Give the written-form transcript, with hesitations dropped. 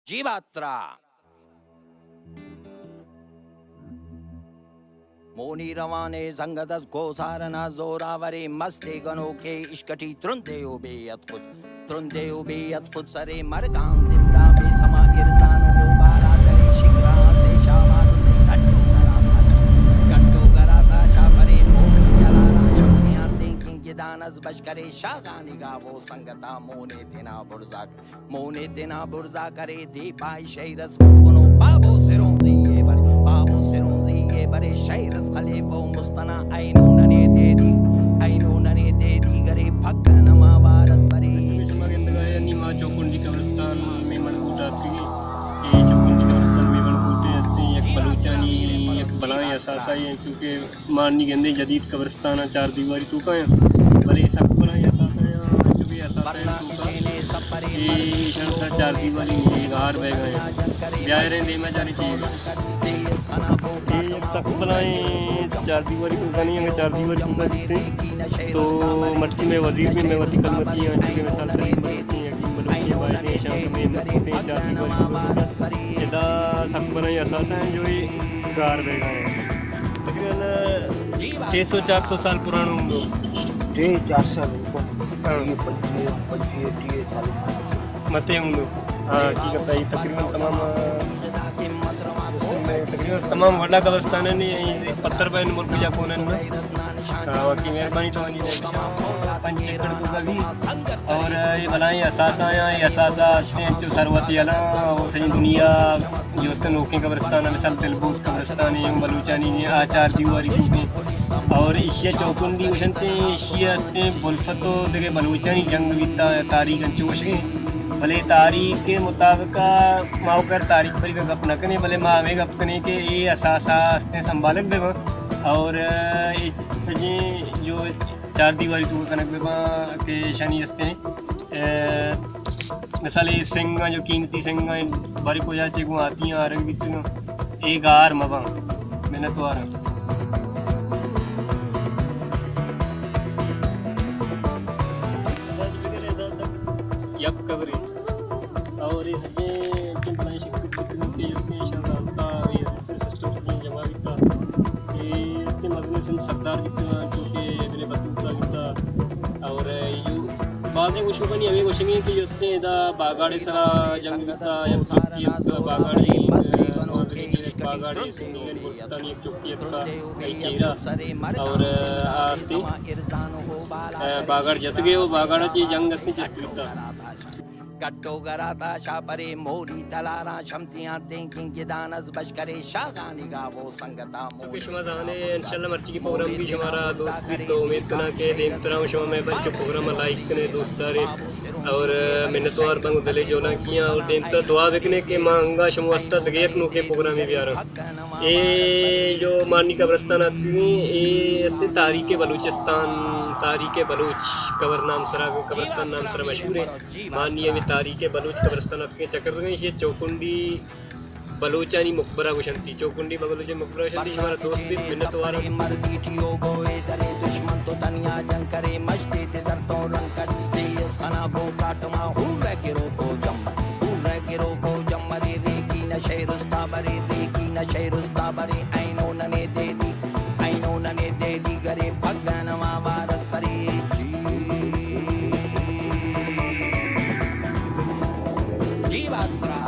जीवात्रा मोनी रवाने संगदस गोसारना जोरावरे मस्ते गनो के इश्कटी त्रुंदे उबे यत खुद सरे मरकान जिंदा बेसमा इरसान हो बाला तरे शिकरा से शाबाद से गट्टो गराता शापरे मोनी दलाला शक्तियां थिंकिंग गिदानस बशकरे शागानी गावो संगता मोने तेना बुर्जा करे दे पाई शैरस मुकुनो बाबो सिरोंजी ये बरे शैरस खलीफो मुस्तना ऐनूनने दे दी गरे भक्कन मावारस बरे चौकुंडी कब्रिस्तान में मनकूटात की चौकुंडी कब्रिस्तान में मनकूटे हस्ते एक बलूचानी एक बनाए असासा है क्योंकि मारनी गंदे जदीद कब्रिस्तान 4 दीवारी तो का है भले सब बनाए असासा है जो भी असासा है तो का ये शर्त 4 दीवारी गार बह गए ब्याह रे दे में जानी चाहिए ये एक सब बनाए 4 दीवारी तो का नहीं है 4 दीवारी तो का दिखते तो मर्ची में वजीर में वती कलमती है जो मिसाल से गार बेगा है तकरीबन 300-400 साल पुराना होंगे 3-4 साल ये 25-30 साल मते होंगे हाँ की कहता है तकरीबन तमाम वड्डा कब्रिस्तान है नहीं पत्थर पर मुल्क जा कोने में बाकी मेहरबानी तो नहीं पंच एकड़ को भी और ये बनाई असासा ये असासा जो सरवती अला वो सही दुनिया जो उसके नोके कब्रिस्तान है मिसाल तिलबूत कब्रिस्तान है बलूचानी है 4 दीवारी में और एशिया चौकुंडी उशनते एशिया हस्ते बुल्फतो देखे बलूचानी जंग बीता तारीख अंचोश भले तारीख के मुताबिक मावकर तारीख पर गप न कने भले मावे गप कने के ये असासा हस्ते संभालक बेवा और सजे जो 4 दीवारी तो कनक बेबा के शनि हस्ते मिसाल सिंगा जो कीमती सिंगा बारी को जाचे को आती हैं आरग भी तो एक आर मबा मैंने तो आर यप कवरी और ये सजे चिंतन शिक्षित के जो के शब्द ये सिस्टम से जमा बिता ये के मगने से सरदार कितना जो के अपने बतूता किता और ये बाज़े कुछ को नहीं हमें कुछ नहीं कि उसने इधर बागाड़े सरा जंग किता या चुकी बागाड़े सिंगल बुल्तानी एक चुकी का कई चेहरा और आरती बागाड़ जत गए वो बागाड़ा की जंग असली चिस्ता गट्टो गराता शापरे मोरी तलारा शमतियां थिंकिंग गिदानस बशकरे शागानी गावो संगता मोरी शुमा जाने इंशाल्लाह मर्ची की प्रोग्राम भी हमारा दोस्त भी तो उम्मीद करना के देख तरह शुमा में बच प्रोग्राम लाइक करने दोस्तदारे और मैंने तो हर बंग दले जो ना किया और देम तो दुआ देखने के मांगा शमवस्ता सगेक नो के प्रोग्राम में भी आ रहा ये जो मानी कब्रिस्तान आती है ये तारीख बलूचिस्तान तारीख बलूच कबर नाम सरा कब्रिस्तान नाम सरा मशहूर है मानिए में तारीख बलूच कब्रिस्तान के चक्कर में ये चौकुंडी बलूचानी मुकबरा गुशंती चौकुंडी बलूच मुकबरा गुशंती हमारा दोस्त भी मिन्नत वाला मर्दीटियो गोए दरे दुश्मन तो तनिया जंग करे मस्ती ते दर तो रंग कर देस खाना वो काटमा हूं रे गिरो को जम्मरे रे की नशे रुस्ता बरे ऐनो नने दे दी गरे भगन वारस परे जीवात्रा